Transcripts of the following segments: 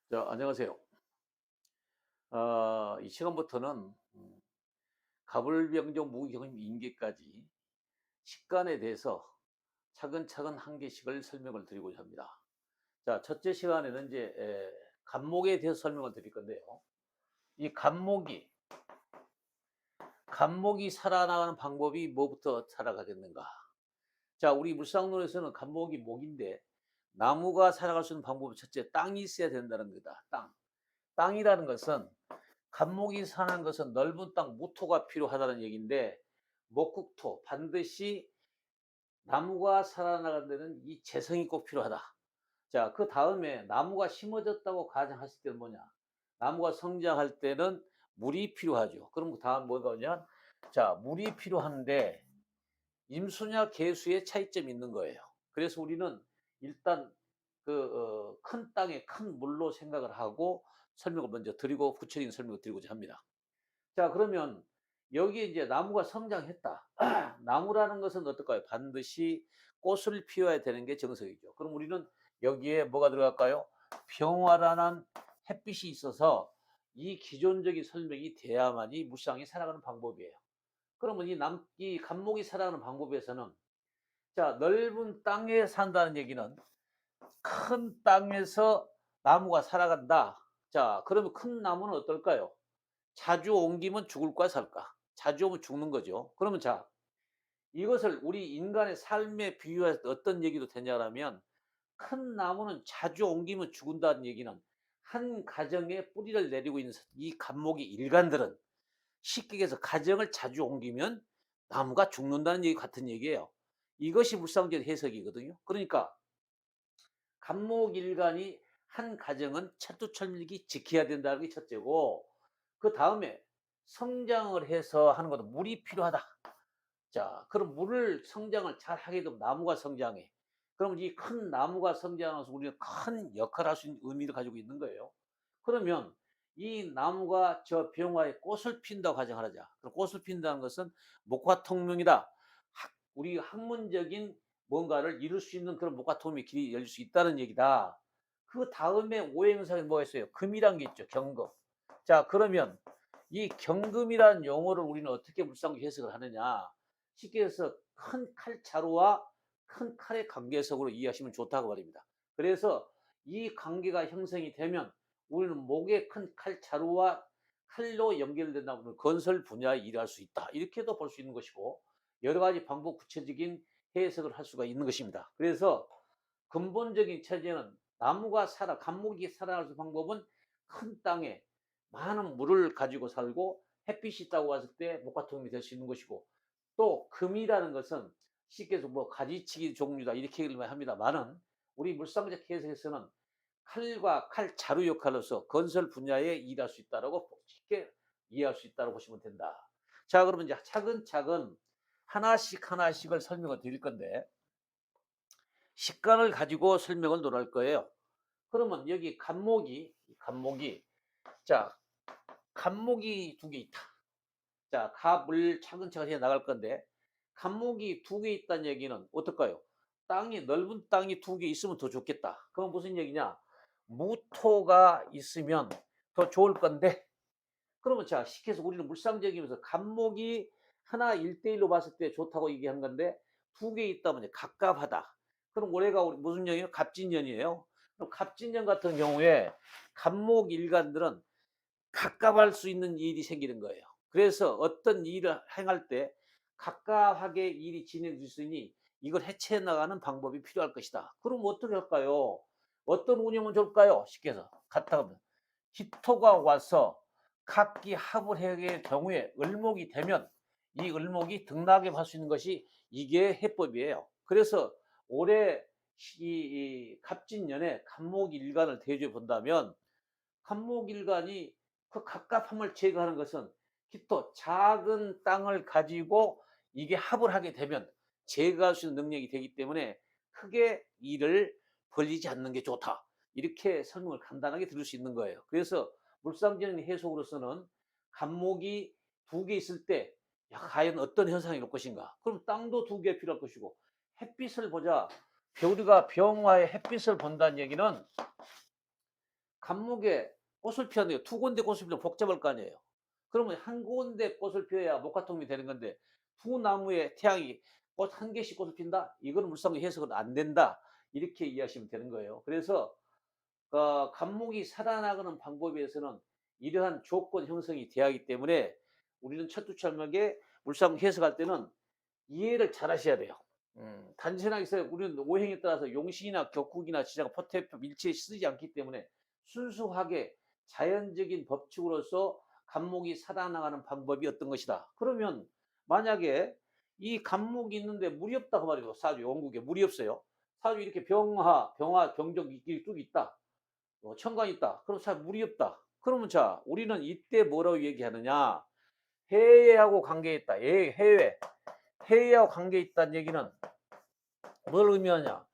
안녕하세요. 이 시간부터는 가불병정 무경임 인계까지 식간에 대해서 차근차근 한 개씩을 설명을 드리고자 합니다. 첫째 시간에는 이제 간목에 대해서 설명을 드릴 건데요. 이 간목이 살아나가는 방법이 뭐부터 살아가겠는가? 우리 물상론에서는 간목이 목인데 나무가 살아갈 수 있는 방법은 첫째 땅이 있어야 된다는 거다. 땅. 땅이라는 것은 간목이 사는 것은 넓은 땅, 무토가 필요하다는 얘기인데 목국토, 반드시 나무가 살아나가는 데는 이 재성이 꼭 필요하다. 그다음에 나무가 심어졌다고 가정했을 때는 뭐냐? 나무가 성장할 때는 물이 필요하죠. 그럼 그다음 뭐가 오냐? 물이 필요한데 임수냐 개수의 차이점이 있는 거예요. 그래서 우리는 일단 큰 땅에 큰 물로 생각을 하고 설명을 먼저 드리고 구체적인 설명을 드리고자 합니다. 그러면 여기에 이제 나무가 성장했다. 나무라는 것은 어떨까요? 반드시 꽃을 피워야 되는 게 정석이죠. 그럼 우리는 여기에 뭐가 들어갈까요? 평화란한 햇빛이 있어서 이 기존적인 설명이 돼야만이 무쌍이 살아가는 방법이에요. 그러면 이 간목이 살아가는 방법에서는 넓은 땅에 산다는 얘기는 큰 땅에서 나무가 살아간다. 그러면 큰 나무는 어떨까요? 자주 옮기면 죽을까 살까? 자주 오면 죽는 거죠. 그러면 이것을 우리 인간의 삶에 비유해서 어떤 얘기도 되냐면 큰 나무는 자주 옮기면 죽는다는 얘기는 한 가정에 뿌리를 내리고 있는 이 간목이 일간들은 쉽게 얘기해서 가정을 자주 옮기면 나무가 죽는다는 얘기 같은 얘기예요. 이것이 물상적 해석이거든요. 그러니까 간목일간이 한 가정은 철두철미하게 지켜야 된다는 게 첫째고, 그다음에 성장을 해서 하는 것도 물이 필요하다. 그럼 물을 성장을 잘 하게 되면 나무가 성장해. 그럼 이 큰 나무가 성장해서 우리는 큰 역할을 할 수 있는 의미를 가지고 있는 거예요. 그러면 이 나무가 저 병화에 꽃을 핀다고 가정하자. 그럼 꽃을 핀다는 것은 목화통명이다. 우리 학문적인 뭔가를 이룰 수 있는 그런 목화통명의 길이 열릴 수 있다는 얘기다. 그 다음에 오행상에 뭐가 있어요? 금이란 게 있죠. 경금. 그러면 이 경금이라는 용어를 우리는 어떻게 물상으로 해석을 하느냐? 쉽게 해서 큰 칼자루와 큰 칼의 관계석으로 이해하시면 좋다고 말입니다. 그래서 이 관계가 형성이 되면 우리는 목에 큰 칼자루와 칼로 연결된다면 건설 분야에 일할 수 있다. 이렇게도 볼 수 있는 것이고, 여러 가지 방법 구체적인 해석을 할 수가 있는 것입니다. 그래서 근본적인 체제는 간목이 살아갈 수 있는 방법은 큰 땅에 많은 물을 가지고 살고 햇빛이 있다고 했을 때 목화통이 될 수 있는 것이고, 또 금이라는 것은 쉽게 해서 뭐 가지치기 종류다 이렇게 얘기를 합니다만은 우리 물상적 해석에서는 칼과 칼자루 역할로서 건설 분야에 일할 수 있다라고 쉽게 이해할 수 있다고 보시면 된다. 그러면 이제 차근차근 하나씩 하나씩을 설명을 드릴 건데 식간을 가지고 설명을 논할 거예요. 그러면 여기 자 간목이 두 개 있다. 갑을 차근차근 해 나갈 건데 간목이 두 개 있다는 얘기는 어떨까요? 넓은 땅이 두 개 있으면 더 좋겠다. 그건 무슨 얘기냐? 무토가 있으면 더 좋을 건데, 그러면 쉽게 해서 우리는 물상적이면서 간목이 하나 1대1로 봤을 때 좋다고 얘기한 건데 두 개 있다면 이제 갑갑하다. 그럼 올해가 우리 무슨 년이에요? 갑진년이에요. 그럼 갑진년 같은 경우에 간목 일간들은 갑갑할 수 있는 일이 생기는 거예요. 그래서 어떤 일을 행할 때 갑갑하게 일이 진행될 수 있으니 이걸 해체해 나가는 방법이 필요할 것이다. 그럼 어떻게 할까요? 어떤 운영은 좋을까요? 쉽게 해서 갔다 오면 기토가 와서 각기 합을 해야 될 경우에 을목이 되면 이 을목이 등락에 할 수 있는 것이 이게 해법이에요. 그래서 올해 이 갑진년에 간목일간을 대조해 본다면 간목일간이 그 갑갑함을 제거하는 것은 기토 작은 땅을 가지고 이게 합을 하게 되면 제거할 수 있는 능력이 되기 때문에 크게 일을 벌리지 않는 게 좋다. 이렇게 설명을 간단하게 들을 수 있는 거예요. 그래서 물상적인 해석으로서는 간목이 두 개 있을 때 과연 어떤 현상이 올 것인가? 그럼 땅도 두 개 필요할 것이고 햇빛을 보자. 우리가 병화의 햇빛을 본다는 얘기는 감목에 꽃을 피웠는데 두 군데 꽃을 피우면 복잡할 거 아니에요. 그러면 한 군데 꽃을 피워야 목화통이 되는 건데 두 나무에 태양이 꽃 한 개씩 꽃을 핀다? 이거는 물상의 해석은 안 된다. 이렇게 이해하시면 되는 거예요. 그래서 감목이 살아나가는 방법에서는 이러한 조건 형성이 돼야 하기 때문에 우리는 철두철미하게 물상 해석할 때는 이해를 잘 하셔야 돼요. 단순하게 해서 우리는 오행에 따라서 용신이나 격국이나 지장, 포태표, 밀치에 쓰지 않기 때문에 순수하게 자연적인 법칙으로서 간목이 살아나가는 방법이 어떤 것이다. 그러면 만약에 이 간목이 있는데 물이 없다 그 말이에요. 사주 원국에 물이 없어요. 사주 이렇게 병화, 병적 이렇게 쭉 있다. 천간이 있다. 그럼 자 물이 없다. 그러면 자 우리는 이때 뭐라고 얘기하느냐? 해외하고 관계 있다. 해외하고 관계 있다는 얘기는 뭘 의미하냐?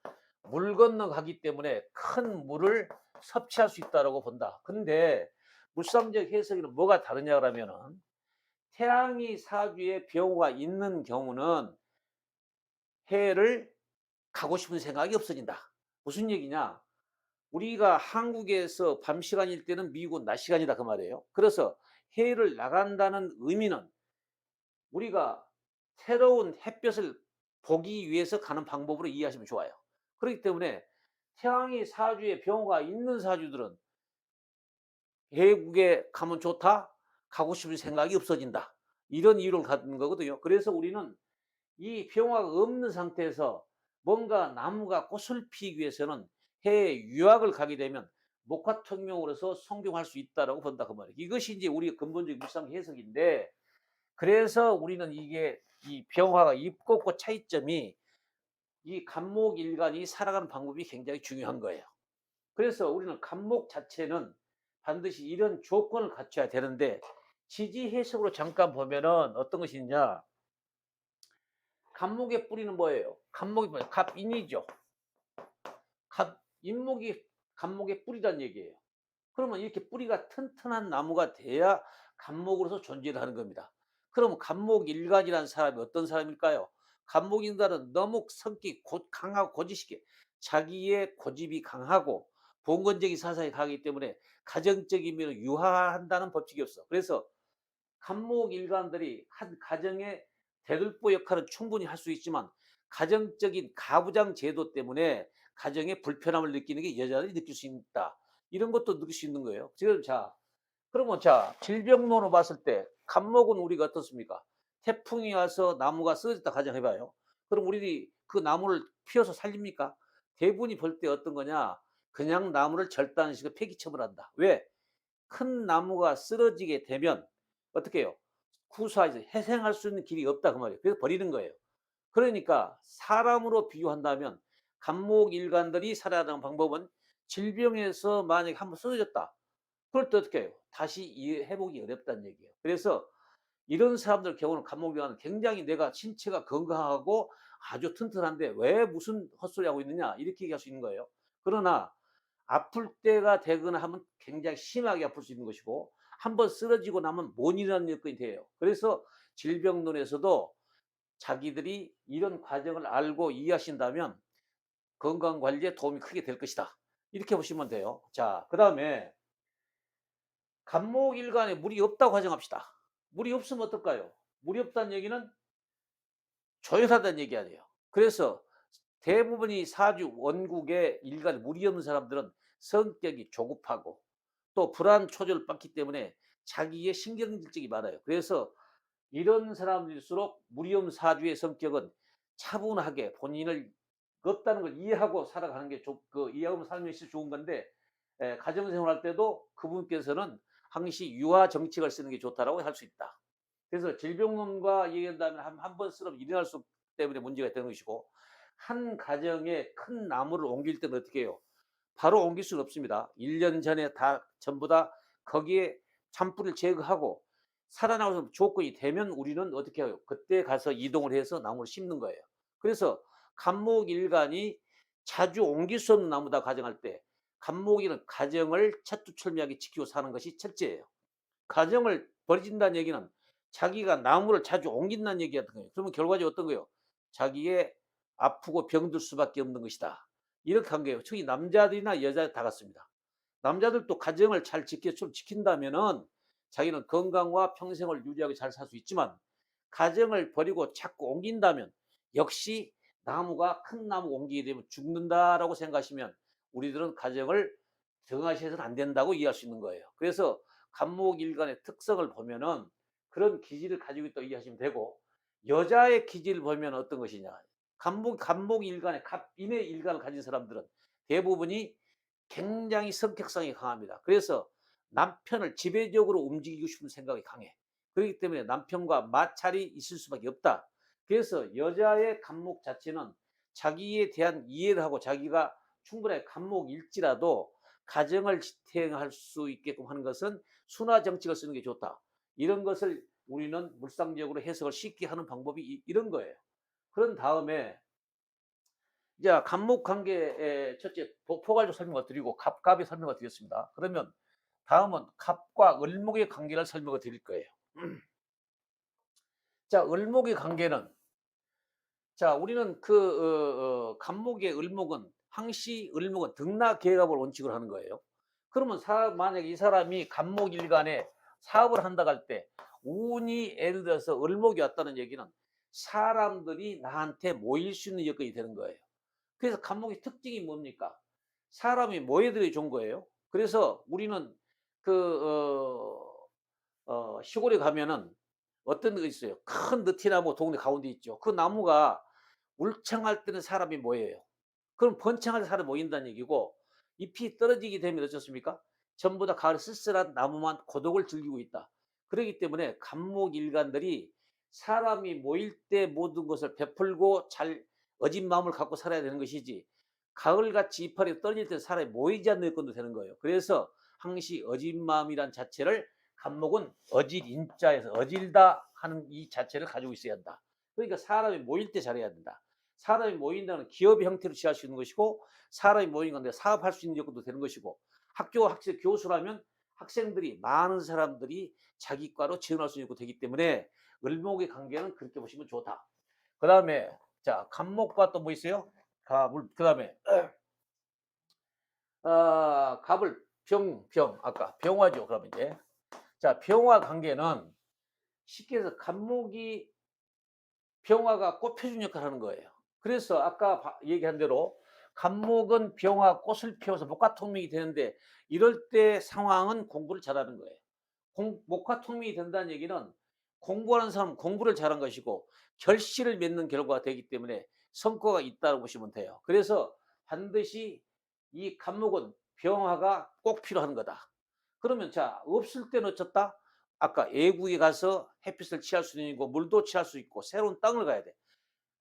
물 건너가기 때문에 큰 물을 섭취할 수 있다라고 본다. 근데 물상적 해석에는 뭐가 다르냐 그러면은 태양이 사주에 병호가 있는 경우는 해를 가고 싶은 생각이 없어진다. 무슨 얘기냐? 우리가 한국에서 밤 시간일 때는 미국은 낮 시간이다 그 말이에요. 그래서 해를 나간다는 의미는 우리가 새로운 햇볕을 보기 위해서 가는 방법으로 이해하시면 좋아요. 그렇기 때문에 태양이 사주에 병호가 있는 사주들은 외국에 가면 좋다? 가고 싶은 생각이 없어진다. 이런 이유를 갖는 거거든요. 그래서 우리는 이 병화가 없는 상태에서 뭔가 나무가 꽃을 피우기 위해서는 해에 유학을 가게 되면 목화통명으로서 성공할 수 있다라고 본다 그 말이에요. 이것이 이제 우리의 근본적인 물상 해석인데 그래서 우리는 이게 이 병화가 입고꽃 차이점이 이 간목일간이 살아가는 방법이 굉장히 중요한 거예요. 그래서 우리는 간목 자체는 반드시 이런 조건을 갖춰야 되는데 지지 해석으로 잠깐 보면은 어떤 것이 있냐? 간목의 뿌리는 뭐예요? 간목이 뭐예요? 갑인이죠. 인목이 간목의 뿌리란 얘기예요. 그러면 이렇게 뿌리가 튼튼한 나무가 돼야 간목으로서 존재를 하는 겁니다. 그럼 간목일간이라는 사람이 어떤 사람일까요? 간목인간은 너무 성격이 강하고 고지식해 자기의 고집이 강하고 봉건적인 사상이 강하기 때문에 가정적인 면을 유하한다는 법칙이 없어. 그래서 간목일간들이 한 가정의 대들보 역할은 충분히 할 수 있지만 가정적인 가부장 제도 때문에 가정의 불편함을 느끼는 게 여자들이 느낄 수 있다. 이런 것도 느낄 수 있는 거예요. 지금 자, 그러면 자, 질병론으로 봤을 때 간목은 우리가 어떻습니까? 태풍이 와서 나무가 쓰러졌다 가정해봐요. 그럼 우리들이 그 나무를 피워서 살립니까? 대부분이 볼 때 어떤 거냐? 그냥 나무를 절단식으로 폐기 처분한다. 왜? 큰 나무가 쓰러지게 되면 어떻게 해요? 쿠사에서 회생할 수 있는 길이 없다 그 말이에요. 그래서 버리는 거예요. 그러니까 사람으로 비유한다면 간목일간들이 살아가는 방법은 질병에서 만약에 한번 쓰러졌다. 그럴 때 어떻게 해요? 다시 회복이 어렵다는 얘기예요. 그래서 이런 사람들 경우는 간목일간은 굉장히 내가 신체가 건강하고 아주 튼튼한데 왜 무슨 헛소리 하고 있느냐 이렇게 얘기할 수 있는 거예요. 그러나 아플 때가 되거나 하면 굉장히 심하게 아플 수 있는 것이고 한번 쓰러지고 나면 못 일어나는 여건이 돼요. 그래서 질병론에서도 자기들이 이런 과정을 알고 이해하신다면 건강 관리에 도움이 크게 될 것이다. 이렇게 보시면 돼요. 자, 그다음에 간목일간에 물이 없다고 가정합시다. 물이 없으면 어떨까요? 물이 없다는 얘기는 조용하다는 얘기 아니에요. 그래서 대부분이 사주 원국에 일간에 물이 없는 사람들은 성격이 조급하고 또 불안 초조를 받기 때문에 자기의 신경질적이 많아요. 그래서 이런 사람일수록 물이 없는 사주의 성격은 차분하게 본인을 없다는 걸 이해하고 살아가는 게 이해하고 살면 있어 좋은 건데 가정생활할 때도 그분께서는 항시 유화 정책을 쓰는 게 좋다라고 할 수 있다. 그래서 질병론과 얘기한다면 한 번 쓰러면 일어날 수 없기 때문에 문제가 되는 것이고 한 가정에 큰 나무를 옮길 때는 어떻게 해요? 바로 옮길 수는 없습니다. 1년 전에 다 전부 다 거기에 잔뿌리를 제거하고 살아나가서 조건이 되면 우리는 어떻게 해요? 그때 가서 이동을 해서 나무를 심는 거예요. 그래서 간목일간이 자주 옮길 수 없는 나무다 가정할 때 간목일은 가정을 철두철미하게 지키고 사는 것이 첫째예요. 가정을 버린다는 얘기는 자기가 나무를 자주 옮긴다는 얘기 같은 거예요. 그러면 결과적으로 어떤 거예요? 자기의 아프고 병들 수밖에 없는 것이다. 이렇게 한 거예요. 특히 남자들이나 여자 다 같습니다. 남자들도 가정을 잘 지킨다면은 자기는 건강과 평생을 유지하게 잘 살 수 있지만 가정을 버리고 자꾸 옮긴다면 역시 나무가 큰 나무 옮기게 되면 죽는다라고 생각하시면 우리들은 가정을 정하시해서는 안 된다고 이해할 수 있는 거예요. 그래서 간목일간의 특성을 보면은 그런 기질을 가지고 있다고 이해하시면 되고 여자의 기질을 보면 어떤 것이냐. 간목일간의 갑인의 일간을 가진 사람들은 대부분이 굉장히 성격성이 강합니다. 그래서 남편을 지배적으로 움직이고 싶은 생각이 강해. 그렇기 때문에 남편과 마찰이 있을 수밖에 없다. 그래서 여자의 간목 자체는 자기에 대한 이해를 하고 자기가 충분히 간목일지라도 가정을 지탱할 수 있게끔 하는 것은 순화 정책을 쓰는 게 좋다. 이런 것을 우리는 물상적으로 해석을 쉽게 하는 방법이 이런 거예요. 그런 다음에 이제 간목 관계의 첫째 포괄적 설명을 드리고 갑갑의 설명을 드렸습니다. 그러면 다음은 갑과 을목의 관계를 설명을 드릴 거예요. 자, 을목의 관계는 자, 우리는 간목의 을목은 항시 을목은 등락계갑을 원칙으로 하는 거예요. 그러면 만약에 이 사람이 간목일간에 사업을 한다고 할 때 운이 예를 들어서 을목이 왔다는 얘기는 사람들이 나한테 모일 수 있는 여건이 되는 거예요. 그래서 간목의 특징이 뭡니까? 사람이 모여들어야 좋은 거예요. 그래서 우리는 시골에 가면은 어떤 거 있어요. 큰 느티나무 동네 가운데 있죠. 그 나무가 울창할 때는 사람이 모여요. 그럼 번창할 때 사람이 모인다는 얘기고 잎이 떨어지게 되면 어떻습니까? 전부 다 가을 쓸쓸한 나무만 고독을 즐기고 있다. 그렇기 때문에 간목일간들이 사람이 모일 때 모든 것을 베풀고 잘 어진 마음을 갖고 살아야 되는 것이지 가을같이 이파리 떨어질 때 사람이 모이지 않는 여건도 되는 거예요. 그래서 항시 어진 마음이란 자체를 간목은 어질 인자에서 어질다 하는 이 자체를 가지고 있어야 한다. 그러니까 사람이 모일 때 잘해야 된다. 사람이 모인다는 기업의 형태로 취할 수 있는 것이고 사람이 모인 건데 사업할 수 있는 여건도 되는 것이고 학교 교수라면 학생들이 많은 사람들이 자기 과로 지원할 수 있고 되기 때문에 을목의 관계는 그렇게 보시면 좋다. 그 다음에 자 간목과 또 뭐 있어요? 그 다음에 갑을 병 아까 병화죠. 그러면 이제 자 병화 관계는 쉽게 해서 간목이 병화가 꽃 펴준 역할을 하는 거예요. 그래서 아까 얘기한 대로 간목은 병화 꽃을 피워서 목화통명이 되는데 이럴 때 상황은 공부를 잘하는 거예요. 목화통명이 된다는 얘기는 공부하는 사람은 공부를 잘한 것이고 결실을 맺는 결과가 되기 때문에 성과가 있다고 보시면 돼요. 그래서 반드시 이 간목은 병화가 꼭 필요한 거다. 그러면 자 없을 때는 어쩌다? 아까 애국에 가서 햇빛을 취할 수 있고 물도 취할 수 있고 새로운 땅을 가야 돼.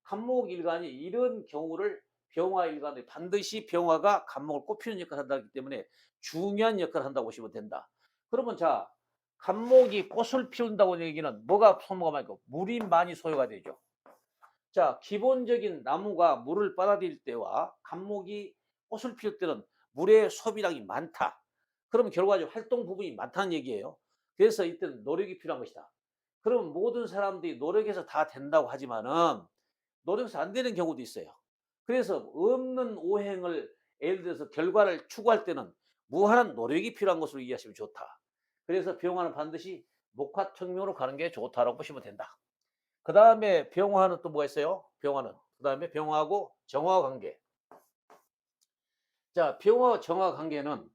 간목일간이 이런 경우를 병화일간에 반드시 병화가 간목을 꽃피우는 역할을 한다기 때문에 중요한 역할을 한다고 보시면 된다. 그러면 자 간목이 꽃을 피운다고 하는 얘기는 뭐가 소모가 많고 물이 많이 소요가 되죠. 자 기본적인 나무가 물을 빨아들일 때와 간목이 꽃을 피울 때는 물의 소비량이 많다. 그러면 결과적으로 활동 부분이 많다는 얘기예요. 그래서 이때는 노력이 필요한 것이다. 그럼 모든 사람들이 노력해서 다 된다고 하지만은 노력해서 안 되는 경우도 있어요. 그래서 없는 오행을 예를 들어서 결과를 추구할 때는 무한한 노력이 필요한 것으로 이해하시면 좋다. 그래서 병화는 반드시 목화청명으로 가는 게 좋다라고 보시면 된다. 그 다음에 병화는 또 뭐가 있어요? 병화는 그 다음에 병화하고 정화 관계. 자, 병화와 정화 관계는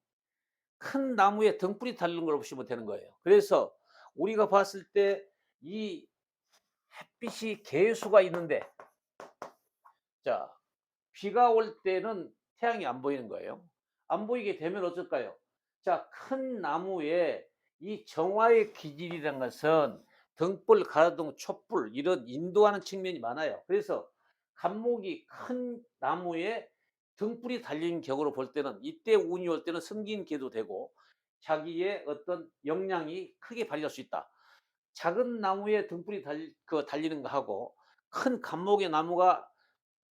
큰 나무에 등불이 달린 걸 보시면 되는 거예요. 그래서 우리가 봤을 때 이 햇빛이 개수가 있는데 자 비가 올 때는 태양이 안 보이는 거예요. 안 보이게 되면 어떨까요? 자, 큰 나무에 이 정화의 기질이라는 것은 등불, 가로등, 촛불 이런 인도하는 측면이 많아요. 그래서 간목이 큰 나무에 등불이 달린 격으로 볼 때는 이때 운이 올 때는 승진기도 되고 자기의 어떤 역량이 크게 발휘할 수 있다. 작은 나무에 등불이 달리는 거 하고 큰 간목의 나무가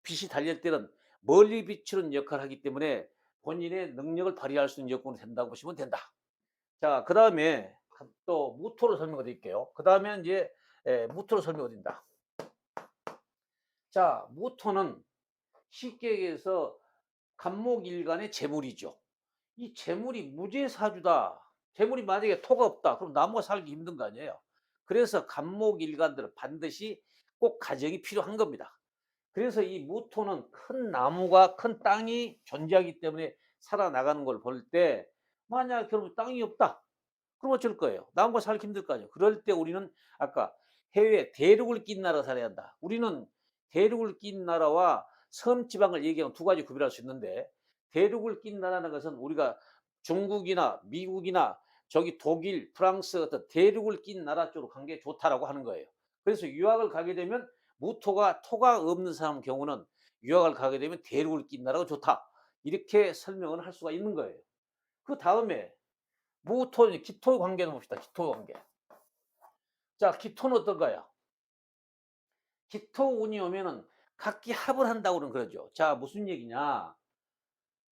빛이 달릴 때는 멀리 비추는 역할을 하기 때문에 본인의 능력을 발휘할 수 있는 여건이 된다고 보시면 된다. 자, 그 다음에 또 무토를 설명해 드릴게요. 그 다음에 이제 무토를 설명해 드린다. 자, 무토는 쉽게 얘기해서 간목일간의 재물이죠. 이 재물이 무죄사주다. 재물이 만약에 토가 없다. 그럼 나무가 살기 힘든 거 아니에요. 그래서 간목일간들은 반드시 꼭 가정이 필요한 겁니다. 그래서 이 무토는 큰 나무가 큰 땅이 존재하기 때문에 살아나가는 걸 볼 때 만약 그러면 땅이 없다. 그럼 어쩔 거예요? 나무가 살기 힘들 거 아니에요. 그럴 때 우리는 아까 해외 대륙을 낀 나라 살아야 한다. 우리는 대륙을 낀 나라와 섬 지방을 얘기하면 두 가지 구별할 수 있는데 대륙을 낀 나라는 것은 우리가 중국이나 미국이나 저기 독일, 프랑스 어떤 대륙을 낀 나라 쪽으로 간 게 좋다라고 하는 거예요. 그래서 유학을 가게 되면 무토가 토가 없는 사람 경우는 유학을 가게 되면 대륙을 낀 나라가 좋다. 이렇게 설명을 할 수가 있는 거예요. 그다음에 무토 기토 관계를 봅시다. 기토 관계. 자, 기토는 어떤가요? 기토 운이 오면은 각기 합을 한다고 그러죠. 자, 무슨 얘기냐?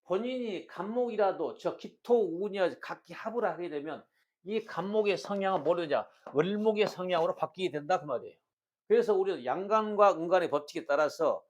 본인이 간목이라도 저 기토 운이 각기 합을 하게 되면 이 간목의 성향은 뭐냐? 을목의 성향으로 바뀌게 된다 그 말이에요. 그래서 우리는 양간과 음간의 법칙에 따라서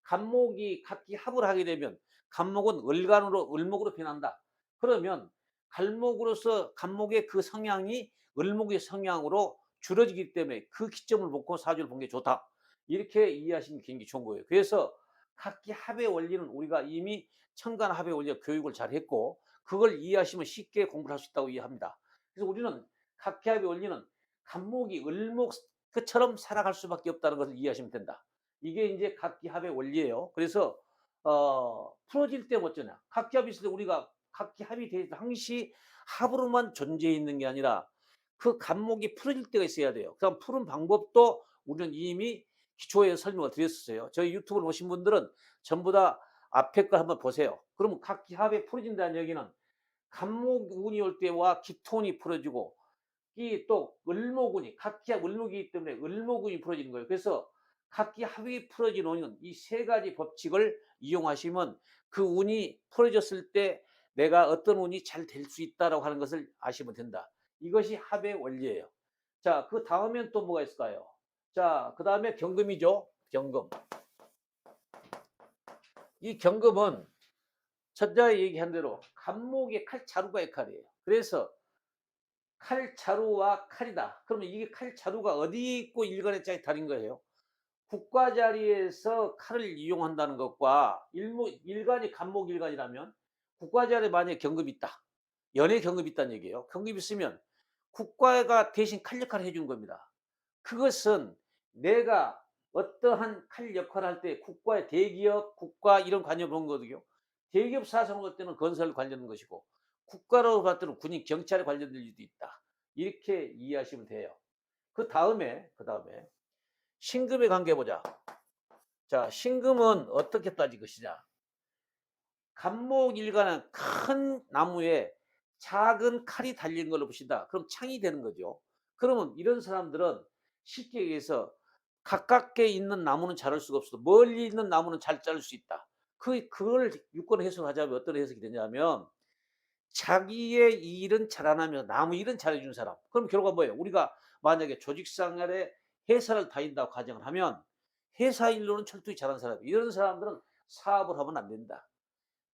간목이 각기 합을 하게 되면 간목은 을간으로 을목으로 변한다. 그러면 간목으로서 간목의 그 성향이 을목의 성향으로 줄어지기 때문에 그 기점을 놓고 사주를 본 게 좋다. 이렇게 이해하시면 굉장히 좋은 거예요. 그래서 각기 합의 원리는 우리가 이미 천간 합의 원리 교육을 잘 했고 그걸 이해하시면 쉽게 공부를 할 수 있다고 이해합니다. 그래서 우리는 각기 합의 원리는 간목이 을목 그처럼 살아갈 수밖에 없다는 것을 이해하시면 된다. 이게 이제 각기합의 원리예요. 그래서 풀어질 때 어쩌냐. 각기합이 있을 때 우리가 각기합이 돼 항시 합으로만 존재해 있는 게 아니라 그 간목이 풀어질 때가 있어야 돼요. 그럼 푸는 방법도 우리는 이미 기초에 설명을 드렸었어요. 저희 유튜브를 보신 분들은 전부 다 앞에 걸 한번 보세요. 그러면 각기합이 풀어진다는 얘기는 간목 운이 올 때와 기토운이 풀어지고 이 또 을목운이 각기합 을목이기 때문에 을목운이 풀어지는 거예요. 그래서 각기합이 풀어진 운은 이 세 가지 법칙을 이용하시면 그 운이 풀어졌을 때 내가 어떤 운이 잘 될 수 있다라고 하는 것을 아시면 된다. 이것이 합의 원리예요. 자, 그 다음엔 또 뭐가 있을까요? 자, 그 다음에 경금이죠. 경금. 이 경금은 첫째 얘기한 대로 간목의 칼자루가 역할이에요. 그래서 칼자루와 칼이다. 그러면 이게 칼자루가 어디 있고 일간의 짝이 다른 거예요. 국가 자리에서 칼을 이용한다는 것과 일간이 간목일간이라면 국가 자리에 만약에 경급이 있다. 연애 경급이 있다는 얘기예요. 경급이 있으면 국가가 대신 칼 역할을 해 주는 겁니다. 그것은 내가 어떠한 칼 역할을 할 때 국가의 대기업, 국가 이런 관념을 본 거거든요. 대기업 사상을 볼 때는 건설 관련된 것이고 국가로 봤을 때는 군인, 경찰에 관련될 일도 있다. 이렇게 이해하시면 돼요. 그다음에 신금의 관계 보자. 자, 신금은 어떻게 따질 것이냐? 간목일간은 큰 나무에 작은 칼이 달린 걸로 보신다. 그럼 창이 되는 거죠. 그러면 이런 사람들은 쉽게 얘기해서 가깝게 있는 나무는 자를 수가 없어도 멀리 있는 나무는 잘 자를 수 있다. 그걸 유권 해석하자면 어떤 해석이 되냐면 자기의 일은 잘 안 하면 나무 일은 잘해 주는 사람. 그럼 결과가 뭐예요? 우리가 만약에 조직생활에 회사를 다닌다고 가정을 하면 회사 일로는 철두히 잘하는 사람. 이런 사람들은 사업을 하면 안 된다.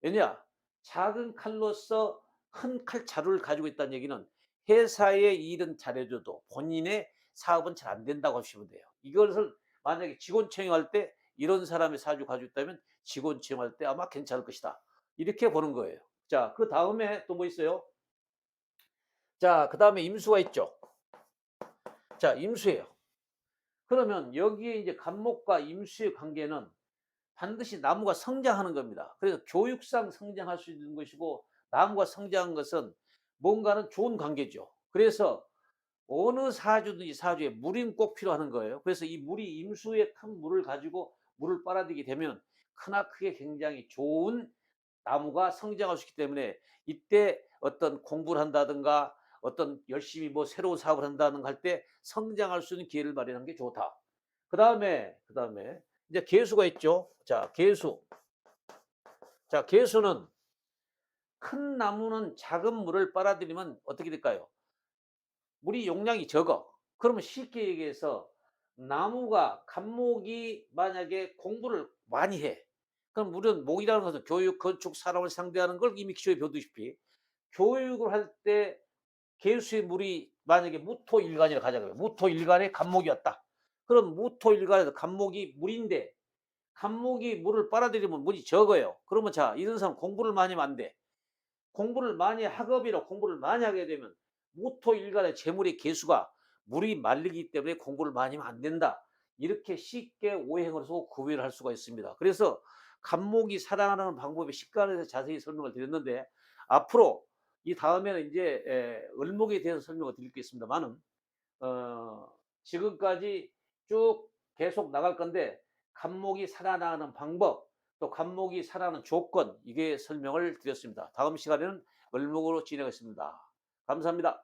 왜냐? 작은 칼로서 큰 칼자루를 가지고 있다는 얘기는 회사의 일은 잘해 줘도 본인의 사업은 잘 안 된다고 하시면 돼요. 이것을 만약에 직원 채용할 때 이런 사람의 사주 가지고 있다면 직원 채용할 때 아마 괜찮을 것이다. 이렇게 보는 거예요. 자, 그다음에 또 뭐 있어요? 자, 그다음에 임수가 있죠. 자, 임수예요. 그러면 여기에 이제 간목과 임수의 관계는 반드시 나무가 성장하는 겁니다. 그래서 교육상 성장할 수 있는 것이고 나무가 성장한 것은 뭔가는 좋은 관계죠. 그래서 어느 사주든지 사주에 물이 꼭 필요한 거예요. 그래서 이 물이 임수의 큰 물을 가지고 물을 빨아들이게 되면 크나크게 굉장히 좋은 나무가 성장할 수 있기 때문에 이때 어떤 공부를 한다든가 어떤 열심히 뭐 새로운 사업을 한다든가 할 때 성장할 수 있는 기회를 마련하는 게 좋다. 그다음에 이제 개수가 있죠. 자, 개수. 자, 개수는 큰 나무는 작은 물을 빨아들이면 어떻게 될까요? 물이 용량이 적어. 그러면 쉽게 얘기해서 나무가 간목이 만약에 공부를 많이 해. 그럼 물론 목이라는 것은 교육, 건축, 사람을 상대하는 걸 이미 기초에 배우다시피 교육을 할 때 개수의 물이 만약에 무토일간이라 가정하면 무토일간의 간목이 왔다. 그럼 무토일간에서 간목이 물인데 간목이 물을 빨아들이면 물이 적어요. 그러면 자 이런 사람 공부를 많이 하면 안 돼. 공부를 많이 학업이나 공부를 많이 하게 되면 무토일간의 재물의 개수가 물이 말리기 때문에 공부를 많이 하면 안 된다. 이렇게 쉽게 오해를 해서 구별을 할 수가 있습니다. 그래서 간목이 살아나는 방법의 식간에서 자세히 설명을 드렸는데 앞으로 이 다음에는 이제 을목에 대해서 설명을 드리겠습니다만은 어 지금까지 쭉 계속 나갈 건데 간목이 살아나가는 방법 또 간목이 살아나는 조건 이게 설명을 드렸습니다. 다음 시간에는 을목으로 진행하겠습니다. 감사합니다.